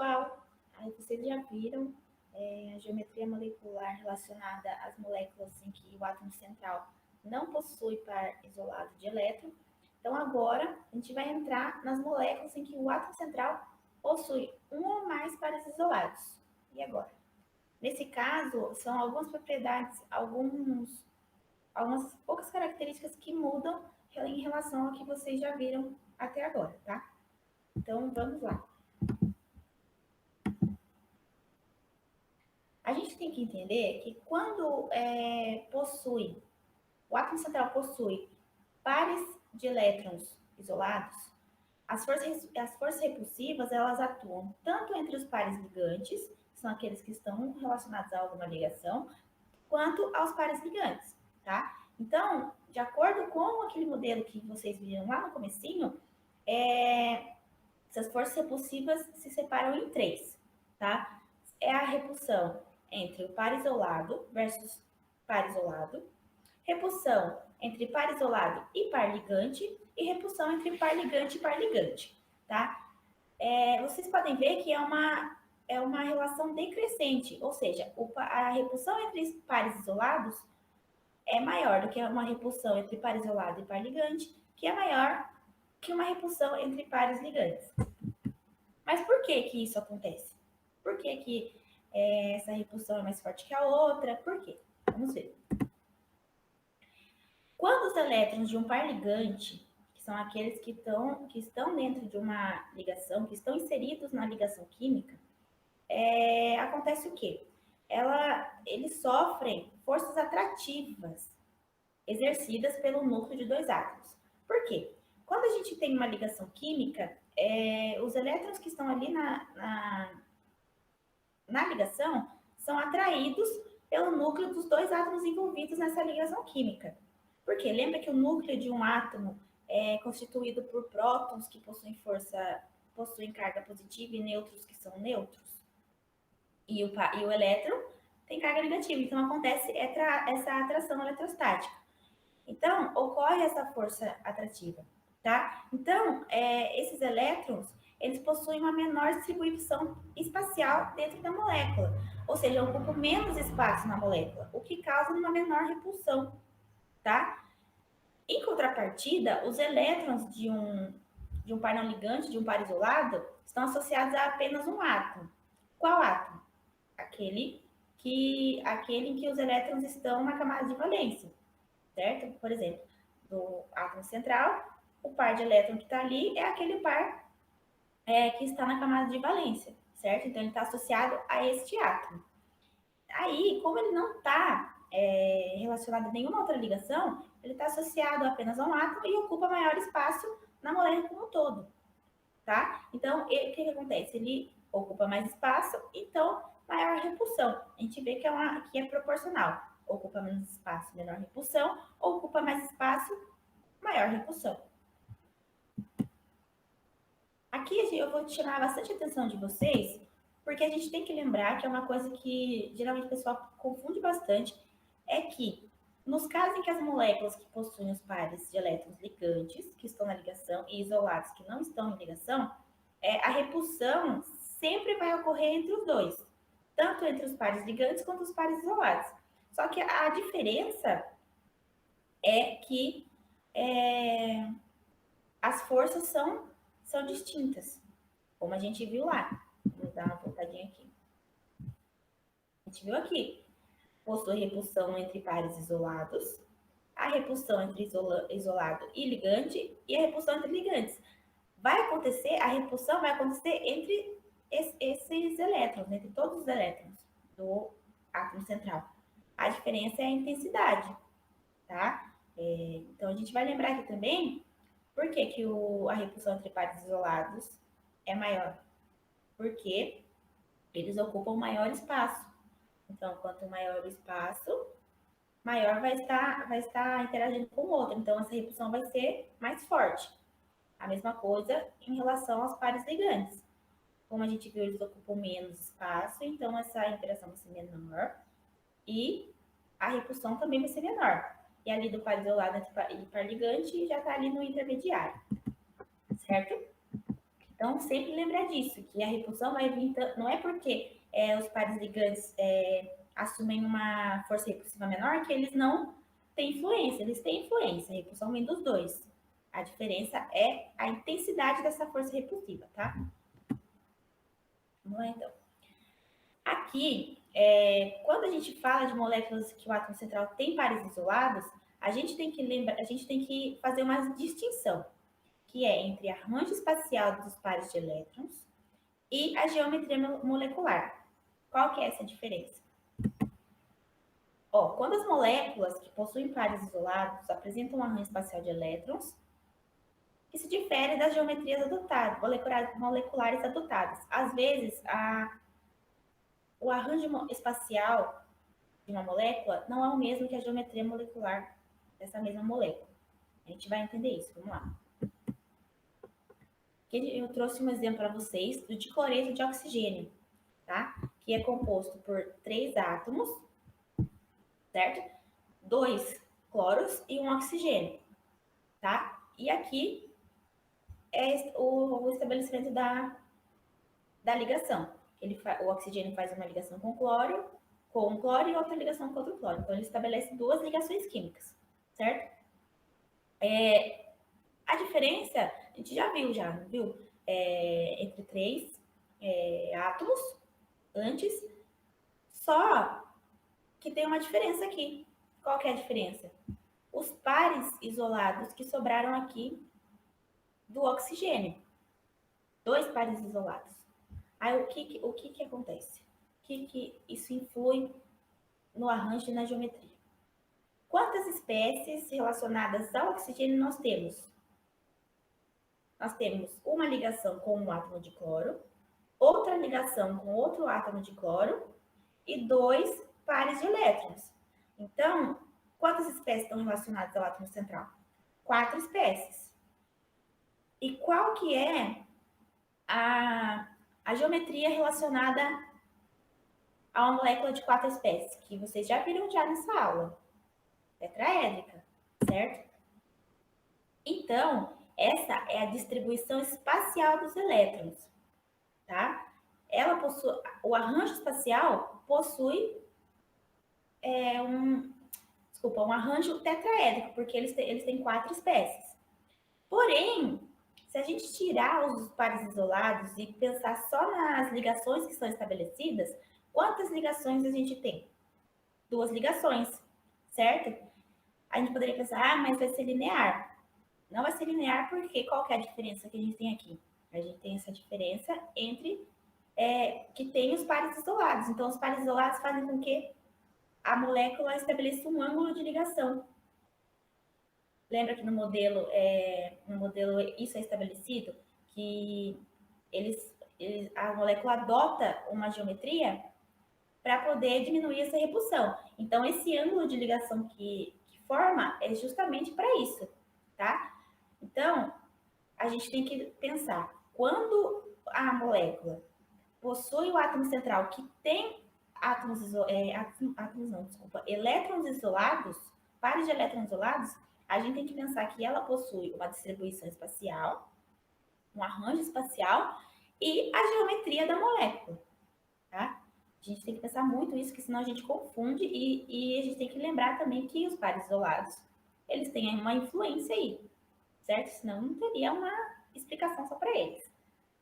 pessoal, aí vocês já viram a geometria molecular relacionada às moléculas em que o átomo central não possui par isolado de elétron. Então agora a gente vai entrar nas moléculas em que o átomo central possui um ou mais pares isolados. E agora? Nesse caso, são algumas propriedades, algumas poucas características que mudam em relação ao que vocês já viram até agora, tá? Então vamos lá. A gente tem que entender que quando o átomo central possui pares de elétrons isolados, as forças repulsivas elas atuam tanto entre os pares ligantes, que são aqueles que estão relacionados a alguma ligação, quanto aos pares ligantes, tá? Então, de acordo com aquele modelo que vocês viram lá no comecinho, essas forças repulsivas se separam em três, tá? É a repulsão entre o par isolado versus par isolado, repulsão entre par isolado e par ligante e repulsão entre par ligante e par ligante, tá? Vocês podem ver que é uma relação decrescente, ou seja, a repulsão entre pares isolados é maior do que uma repulsão entre par isolado e par ligante, que é maior que uma repulsão entre pares ligantes. Mas por que isso acontece? Por que essa repulsão é mais forte que a outra? Por quê? Vamos ver. Quando os elétrons de um par ligante, que são aqueles que estão dentro de uma ligação, que estão inseridos na ligação química, acontece o quê? Eles sofrem forças atrativas exercidas pelo núcleo de dois átomos. Por quê? Quando a gente tem uma ligação química, os elétrons que estão ali na ligação são atraídos pelo núcleo dos dois átomos envolvidos nessa ligação química. Por quê? Lembra que o núcleo de um átomo é constituído por prótons que possuem carga positiva e nêutrons que são neutros. E o elétron tem carga negativa, então acontece essa atração eletrostática. Então, ocorre essa força atrativa, tá? Então, esses elétrons, eles possuem uma menor distribuição espacial dentro da molécula, ou seja, ocupam menos espaço na molécula, o que causa uma menor repulsão, tá? Em contrapartida, os elétrons de um par não ligante, de um par isolado, estão associados a apenas um átomo. Qual átomo? Aquele em que os elétrons estão na camada de valência, certo? Por exemplo, do átomo central, o par de elétron que está ali é aquele par que está na camada de valência, certo? Então, ele está associado a este átomo. Aí, como ele não está relacionado a nenhuma outra ligação, ele está associado apenas a um átomo e ocupa maior espaço na molécula como um todo, tá? Então, o que acontece? Ele ocupa mais espaço, então, maior repulsão. A gente vê que é proporcional. Ocupa menos espaço, menor repulsão. Ocupa mais espaço, maior repulsão. Aqui eu vou chamar bastante a atenção de vocês, porque a gente tem que lembrar que é uma coisa que geralmente o pessoal confunde bastante, é que nos casos em que as moléculas que possuem os pares de elétrons ligantes, que estão na ligação, e isolados que não estão em ligação, a repulsão sempre vai ocorrer entre os dois, tanto entre os pares ligantes quanto os pares isolados. Só que a diferença é que as forças são distintas, como a gente viu lá. Vamos dar uma voltadinha aqui. A gente viu aqui. Possui repulsão entre pares isolados, a repulsão entre isolado e ligante e a repulsão entre ligantes. A repulsão vai acontecer entre esses elétrons, entre todos os elétrons do átomo central. A diferença é a intensidade, tá? Então, a gente vai lembrar aqui também por que a repulsão entre pares isolados é maior. Porque eles ocupam maior espaço. Então, quanto maior o espaço, maior vai estar interagindo com o outro. Então, essa repulsão vai ser mais forte. A mesma coisa em relação aos pares ligantes. Como a gente viu, eles ocupam menos espaço, então essa interação vai ser menor e a repulsão também vai ser menor. E ali do par isolado e par ligante já está ali no intermediário, certo? Então, sempre lembrar disso, que a repulsão vai vir, não é porque os pares ligantes assumem uma força repulsiva menor que eles não têm influência, eles têm influência, a repulsão vem dos dois. A diferença é a intensidade dessa força repulsiva, tá? Vamos lá, então. Aqui, quando a gente fala de moléculas que o átomo central tem pares isolados, a gente tem que lembrar, a gente tem que fazer uma distinção, que é entre arranjo espacial dos pares de elétrons e a geometria molecular. Qual que é essa diferença? Ó, quando as moléculas que possuem pares isolados apresentam um arranjo espacial de elétrons, isso difere das geometrias adotadas, moleculares adotadas. Às vezes, o arranjo espacial de uma molécula não é o mesmo que a geometria molecular dessa mesma molécula. A gente vai entender isso, vamos lá. Aqui eu trouxe um exemplo para vocês do dicloreto de oxigênio, tá? Que é composto por 3 átomos, certo? 2 cloros e um oxigênio, tá? E aqui é o estabelecimento da ligação. O oxigênio faz uma ligação com um cloro e outra ligação com outro cloro. Então, ele estabelece 2 ligações químicas, certo? A diferença, a gente já viu? Entre 3 átomos antes, só que tem uma diferença aqui. Qual que é a diferença? Os pares isolados que sobraram aqui do oxigênio. 2 pares isolados. Aí, o que acontece? O que isso influi no arranjo e na geometria? Quantas espécies relacionadas ao oxigênio nós temos? Nós temos uma ligação com um átomo de cloro, outra ligação com outro átomo de cloro e 2 pares de elétrons. Então, quantas espécies estão relacionadas ao átomo central? 4 espécies. E qual que é a geometria relacionada a uma molécula de 4 espécies? Que vocês já viram já nessa aula. Tetraédrica, certo? Então, essa é a distribuição espacial dos elétrons, tá? O arranjo espacial possui um arranjo tetraédrico, porque eles têm 4 espécies. Porém, se a gente tirar os pares isolados e pensar só nas ligações que são estabelecidas, quantas ligações a gente tem? 2 ligações, certo? A gente poderia pensar, mas vai ser linear. Não vai ser linear porque qual que é a diferença que a gente tem aqui? A gente tem essa diferença entre que tem os pares isolados. Então, os pares isolados fazem com que a molécula estabeleça um ângulo de ligação. Lembra que no modelo isso é estabelecido, que a molécula adota uma geometria para poder diminuir essa repulsão. Então, esse ângulo de ligação que forma é justamente para isso, tá? Então, a gente tem que pensar, quando a molécula possui o átomo central que tem elétrons isolados, pares de elétrons isolados, a gente tem que pensar que ela possui uma distribuição espacial, um arranjo espacial e a geometria da molécula, tá? A gente tem que pensar muito isso, que senão a gente confunde e a gente tem que lembrar também que os pares isolados, eles têm uma influência aí, certo? Senão não teria uma explicação só para eles,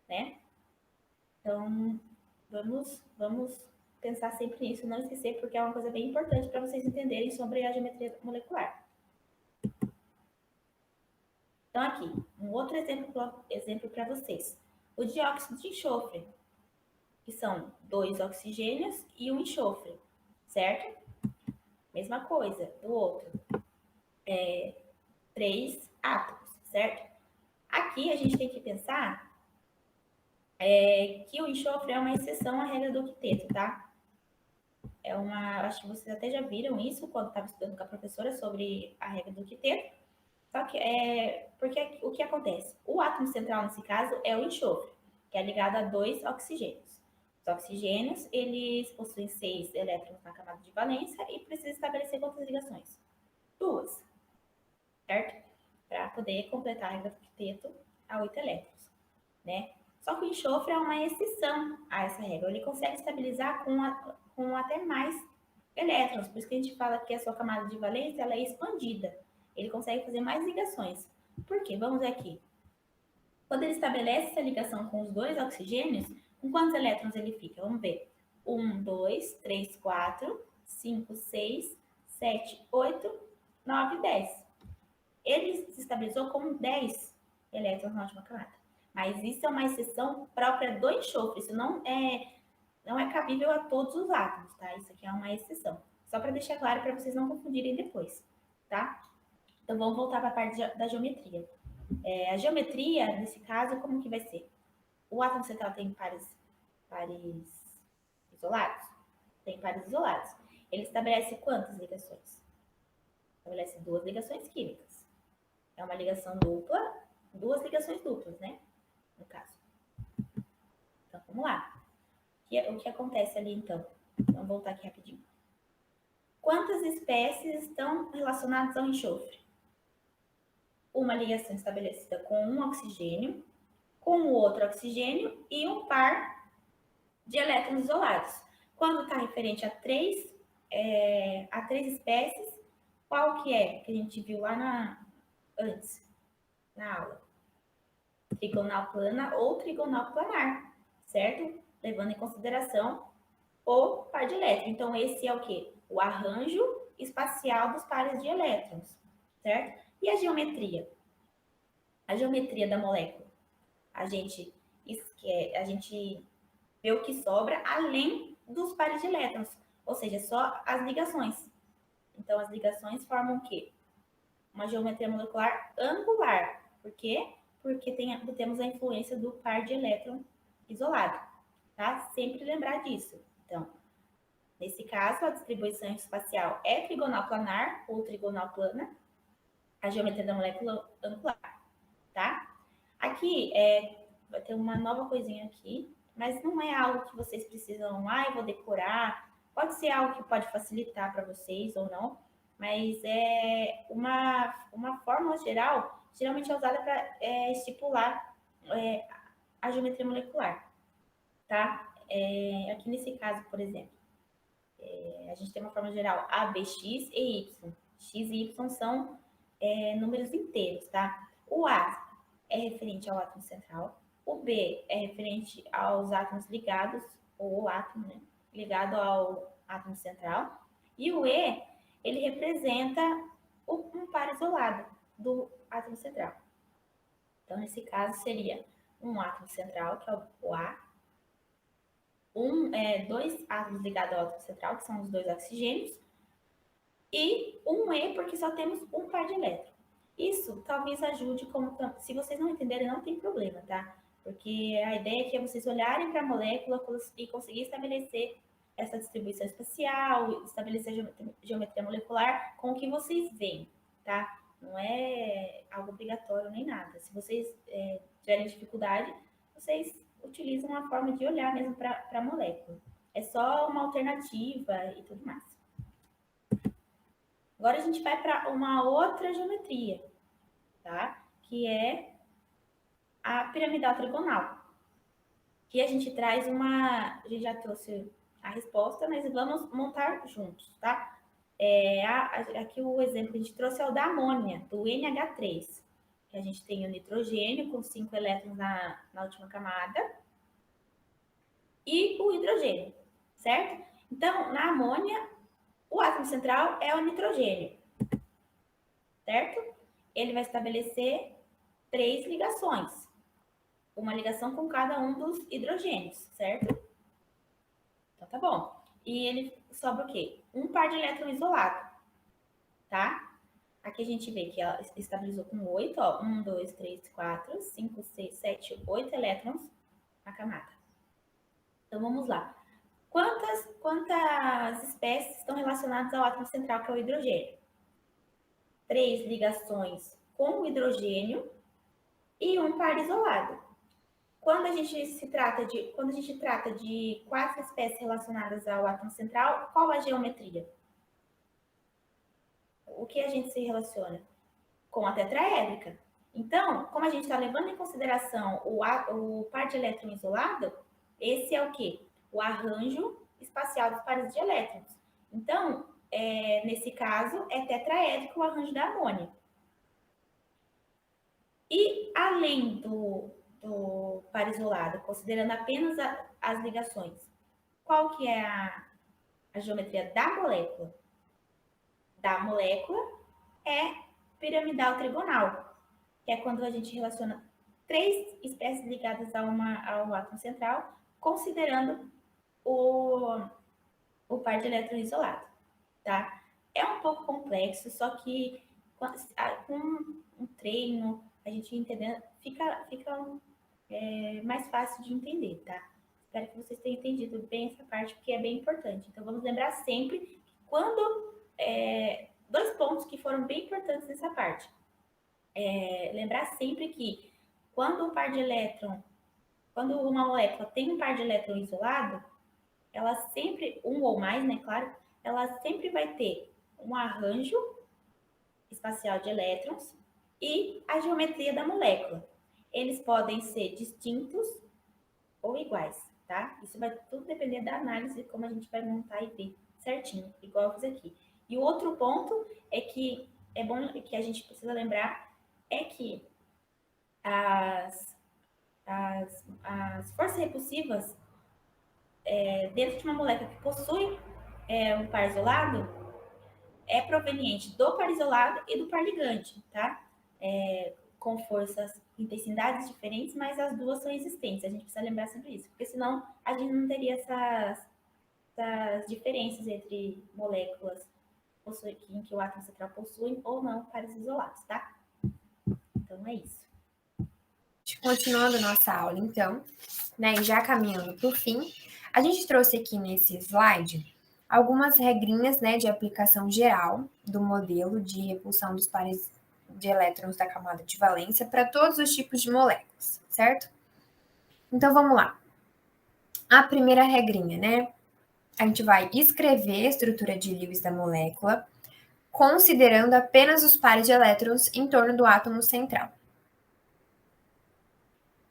né? Então, vamos pensar sempre nisso, não esquecer, porque é uma coisa bem importante para vocês entenderem sobre a geometria molecular. Então, aqui, um outro exemplo para vocês. O dióxido de enxofre, que são 2 oxigênios e um enxofre, certo? Mesma coisa do outro. 3 átomos, certo? Aqui a gente tem que pensar que o enxofre é uma exceção à regra do octeto, tá? Acho que vocês até já viram isso quando estava estudando com a professora sobre a regra do octeto. Só que porque o que acontece? O átomo central, nesse caso, é o enxofre, que é ligado a 2 oxigênios. Os oxigênios, eles possuem 6 elétrons na camada de valência e precisam estabelecer quantas ligações? 2, certo? Para poder completar a regra do octeto a 8 elétrons, né? Só que o enxofre é uma exceção a essa regra. Ele consegue estabilizar com até mais elétrons. Por isso que a gente fala que a sua camada de valência ela é expandida. Ele consegue fazer mais ligações. Por quê? Vamos ver aqui. Quando ele estabelece essa ligação com os dois oxigênios, com quantos elétrons ele fica? Vamos ver. 1, 2, 3, 4, 5, 6, 7, 8, 9, 10. Ele se estabilizou com 10 elétrons na última camada. Mas isso é uma exceção própria do enxofre. Isso não é cabível a todos os átomos, tá? Isso aqui é uma exceção. Só para deixar claro para vocês não confundirem depois, tá? Então vamos voltar para a parte da geometria. A geometria, nesse caso, como que vai ser? O átomo central tem pares isolados? Tem pares isolados. Ele estabelece quantas ligações? Estabelece 2 ligações químicas. É uma ligação dupla, 2 ligações duplas, né? No caso. Então, vamos lá. O que acontece ali, então? Vamos voltar aqui rapidinho. Quantas espécies estão relacionadas ao enxofre? Uma ligação estabelecida com um oxigênio, com o outro oxigênio e um par de elétrons isolados. Quando está referente a três espécies, qual que é que a gente viu lá antes, na aula? Trigonal plana ou trigonal planar, certo? Levando em consideração o par de elétrons. Então, esse é o quê? O arranjo espacial dos pares de elétrons, certo? E a geometria? A geometria da molécula. A gente vê o que sobra além dos pares de elétrons, ou seja, só as ligações. Então, as ligações formam o quê? Uma geometria molecular angular. Por quê? Porque temos a influência do par de elétron isolado, tá? Sempre lembrar disso. Então, nesse caso, a distribuição espacial é trigonal planar ou trigonal plana, a geometria da molécula angular, tá? Aqui, vai ter uma nova coisinha aqui, mas não é algo que vocês precisam, eu vou decorar. Pode ser algo que pode facilitar para vocês ou não, mas é uma fórmula geral, geralmente é usada para estipular a geometria molecular, tá? Aqui nesse caso, por exemplo, a gente tem uma fórmula geral A, B, X e Y. X e Y são números inteiros, tá? O A é referente ao átomo central, o B é referente aos átomos ligados, ou o átomo, né, ligado ao átomo central, e o E, ele representa um par isolado do átomo central. Então, nesse caso, seria um átomo central, que é o A, dois átomos ligados ao átomo central, que são os dois oxigênios, e um E, porque só temos um par de elétrons. Isso talvez ajude, se vocês não entenderem, não tem problema, tá? Porque a ideia aqui é vocês olharem para a molécula e conseguir estabelecer essa distribuição espacial, estabelecer a geometria molecular com o que vocês veem, tá? Não é algo obrigatório nem nada. Se vocês tiverem dificuldade, vocês utilizam uma forma de olhar mesmo para a molécula. É só uma alternativa e tudo mais. Agora a gente vai para uma outra geometria, tá? Que é a piramidal trigonal. Que a gente traz a gente já trouxe a resposta, mas vamos montar juntos, tá? Aqui o exemplo que a gente trouxe é o da amônia, do NH3. Que a gente tem o nitrogênio com 5 elétrons na última camada e o hidrogênio, certo? Então, na amônia, o átomo central é o nitrogênio, certo? Ele vai estabelecer 3 ligações. Uma ligação com cada um dos hidrogênios, certo? Então tá bom. E ele sobra o quê? Um par de elétron isolado, tá? Aqui a gente vê que ela estabilizou com 8, ó. 1, 2, 3, 4, 5, 6, 7, 8 elétrons na camada. Então vamos lá. Quantas espécies estão relacionadas ao átomo central, que é o hidrogênio? 3 ligações com o hidrogênio e um par isolado. Quando a gente trata de 4 espécies relacionadas ao átomo central, qual a geometria? O que a gente se relaciona? Com a tetraédrica. Então, como a gente está levando em consideração o par de elétron isolado, esse é o quê? O arranjo espacial dos pares de elétrons. Então, nesse caso, é tetraédrico o arranjo da amônia. E além do par isolado, considerando apenas as ligações, qual que é a geometria da molécula? Da molécula é piramidal trigonal, que é quando a gente relaciona três espécies ligadas ao átomo central, considerando o par de elétrons isolado, tá? É um pouco complexo, só que com um treino, a gente entendendo, fica mais fácil de entender, tá? Espero que vocês tenham entendido bem essa parte, porque é bem importante. Então, vamos lembrar sempre que quando... dois pontos que foram bem importantes nessa parte. Lembrar sempre que quando um par de elétron, quando uma molécula tem um par de elétron isolado, ela sempre, um ou mais, né, claro, ela sempre vai ter um arranjo espacial de elétrons e a geometria da molécula. Eles podem ser distintos ou iguais, tá? Isso vai tudo depender da análise, como a gente vai montar e ver certinho, igual eu fiz aqui. E o outro ponto é que é bom que a gente precisa lembrar é que as forças repulsivas dentro de uma molécula que possui um par isolado é proveniente do par isolado e do par ligante, tá? Com forças, intensidades diferentes, mas as duas são existentes. A gente precisa lembrar sempre isso, porque senão a gente não teria essas diferenças entre moléculas em que o átomo central possui ou não pares isolados, tá? Então é isso. Continuando nossa aula, então, né, e já caminhando para o fim, a gente trouxe aqui nesse slide algumas regrinhas, né, de aplicação geral do modelo de repulsão dos pares de elétrons da camada de valência para todos os tipos de moléculas, certo? Então, vamos lá. A primeira regrinha, né, a gente vai escrever a estrutura de Lewis da molécula, considerando apenas os pares de elétrons em torno do átomo central.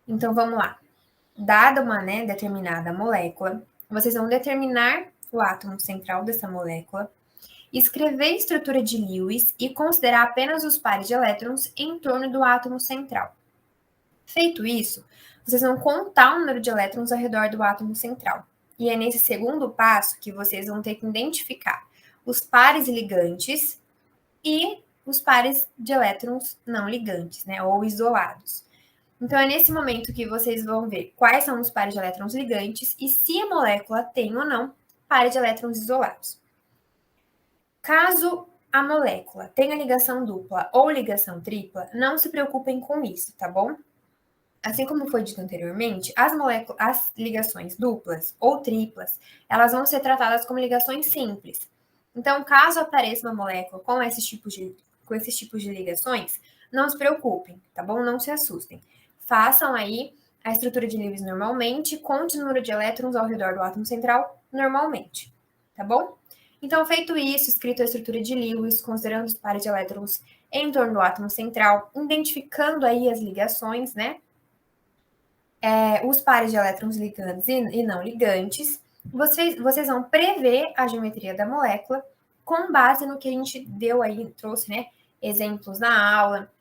Então, vamos lá. Dada uma determinada molécula, vocês vão determinar o átomo central dessa molécula, escrever a estrutura de Lewis e considerar apenas os pares de elétrons em torno do átomo central. Feito isso, vocês vão contar o número de elétrons ao redor do átomo central. E é nesse segundo passo que vocês vão ter que identificar os pares ligantes e os pares de elétrons não ligantes, né, ou isolados. Então, é nesse momento que vocês vão ver quais são os pares de elétrons ligantes e se a molécula tem ou não pares de elétrons isolados. Caso a molécula tenha ligação dupla ou ligação tripla, não se preocupem com isso, tá bom? Assim como foi dito anteriormente, as ligações duplas ou triplas, elas vão ser tratadas como ligações simples. Então, caso apareça uma molécula com esses tipos de ligações, não se preocupem, tá bom? Não se assustem. Façam aí a estrutura de Lewis normalmente, conte o número de elétrons ao redor do átomo central normalmente, tá bom? Então, feito isso, escrito a estrutura de Lewis, considerando os pares de elétrons em torno do átomo central, identificando aí as ligações, né? Os pares de elétrons ligantes e não ligantes, vocês vão prever a geometria da molécula com base no que a gente deu aí, trouxe, né? Exemplos na aula,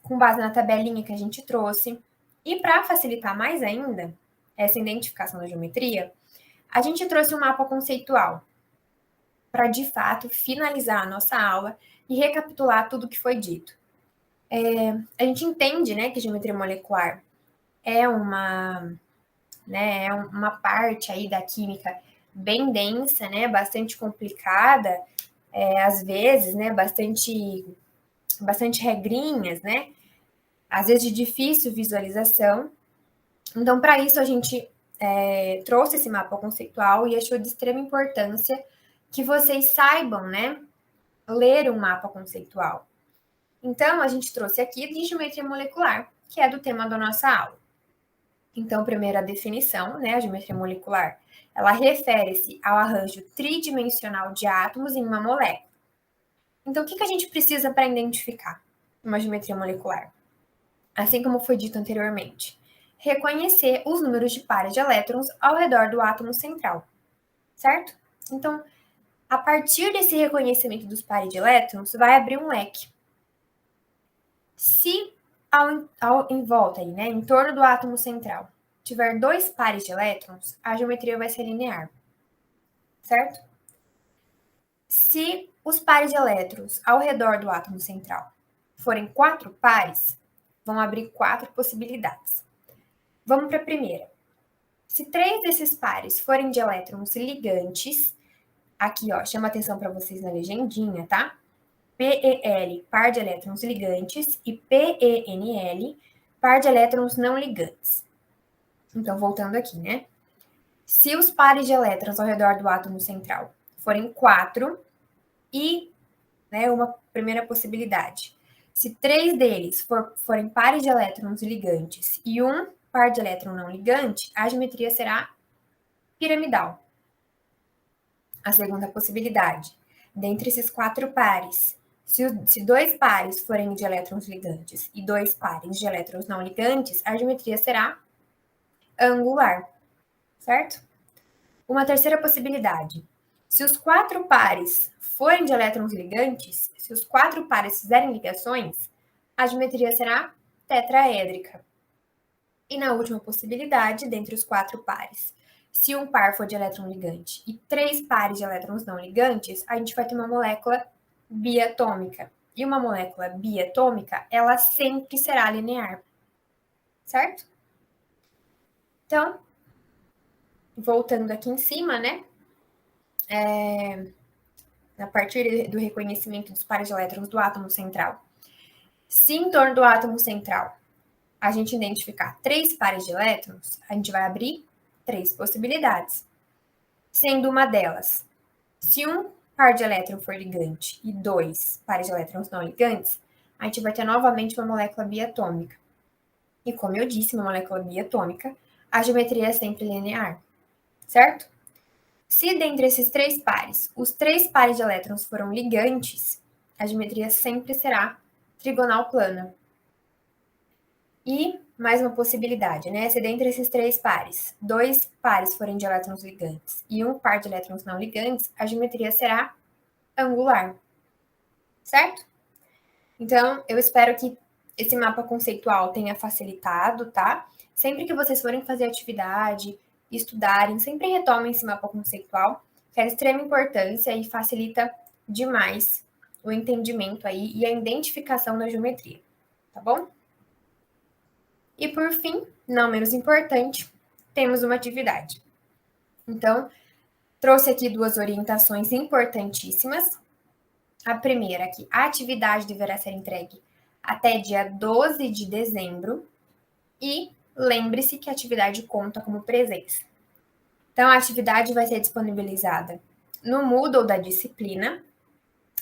com base na tabelinha que a gente trouxe. E para facilitar mais ainda essa identificação da geometria, a gente trouxe um mapa conceitual para, de fato, finalizar a nossa aula e recapitular tudo que foi dito. A gente entende, né, que geometria molecular é uma parte aí da química bem densa, né, bastante complicada, às vezes, né, bastante regrinhas, né, às vezes de difícil visualização. Então, para isso, a gente trouxe esse mapa conceitual e achou de extrema importância que vocês saibam, né, ler um mapa conceitual. Então, a gente trouxe aqui de geometria molecular, que é do tema da nossa aula. Então, primeiro a definição, né, a geometria molecular, ela refere-se ao arranjo tridimensional de átomos em uma molécula. Então, o que a gente precisa para identificar uma geometria molecular? assim como foi dito anteriormente, reconhecer os números de pares de elétrons ao redor do átomo central, certo? Então, a partir desse reconhecimento dos pares de elétrons, vai abrir um leque. Se em volta, aí, né, em torno do átomo central, tiver 2 pares de elétrons, a geometria vai ser linear, certo? Se os pares de elétrons ao redor do átomo central forem 4 pares, vão abrir 4 possibilidades. Vamos para a primeira. Se 3 desses pares forem de elétrons ligantes, aqui, ó, chama atenção para vocês na legendinha, tá? PEL, par de elétrons ligantes, e PENL, par de elétrons não ligantes. Então, voltando aqui, né? Se os pares de elétrons ao redor do átomo central forem 4, e, né, uma primeira possibilidade, se 3 deles forem pares de elétrons ligantes e um par de elétron não ligante, a geometria será piramidal. A segunda possibilidade, dentre esses 4 pares, se 2 pares forem de elétrons ligantes e 2 pares de elétrons não ligantes, a geometria será angular, certo? Uma terceira possibilidade, se os 4 pares forem de elétrons ligantes, se os 4 pares fizerem ligações, a geometria será tetraédrica. E na última possibilidade, dentre os 4 pares, se um par for de elétron ligante e 3 pares de elétrons não ligantes, a gente vai ter uma molécula biatômica. E uma molécula biatômica, ela sempre será linear, certo? Então, voltando aqui em cima, né? A partir do reconhecimento dos pares de elétrons do átomo central. Se em torno do átomo central a gente identificar 3 pares de elétrons, a gente vai abrir 3 possibilidades. Sendo uma delas, se um par de elétrons for ligante e 2 pares de elétrons não ligantes, a gente vai ter novamente uma molécula biatômica. E como eu disse, uma molécula biatômica, a geometria é sempre linear, certo? Se dentre esses 3 pares, os 3 pares de elétrons foram ligantes, a geometria sempre será trigonal plana. E mais uma possibilidade, né? Se dentre esses 3 pares, 2 pares forem de elétrons ligantes e um par de elétrons não ligantes, a geometria será angular, certo? Então, eu espero que esse mapa conceitual tenha facilitado, tá? Sempre que vocês forem fazer atividade, estudarem, sempre retomem esse mapa conceitual, que é de extrema importância e facilita demais o entendimento aí e a identificação da geometria, tá bom? E por fim, não menos importante, temos uma atividade. Então, trouxe aqui 2 orientações importantíssimas. A primeira, que a atividade deverá ser entregue até dia 12 de dezembro. E lembre-se que a atividade conta como presença. Então, a atividade vai ser disponibilizada no Moodle da disciplina.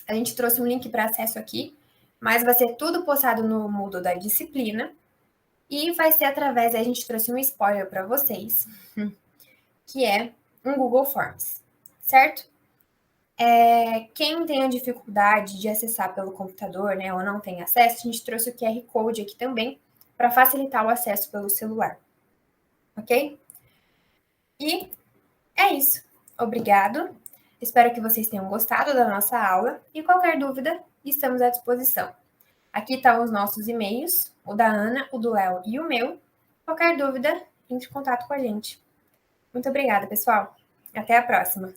A gente trouxe um link para acesso aqui, mas vai ser tudo postado no Moodle da disciplina. E vai ser através, a gente trouxe um spoiler para vocês, que é um Google Forms, certo? Quem tem a dificuldade de acessar pelo computador, né, ou não tem acesso, a gente trouxe o QR Code aqui também, para facilitar o acesso pelo celular, ok? E é isso. Obrigado. Espero que vocês tenham gostado da nossa aula e qualquer dúvida, estamos à disposição. Aqui estão os nossos e-mails, o da Ana, o do Léo e o meu. Qualquer dúvida, entre em contato com a gente. Muito obrigada, pessoal. Até a próxima.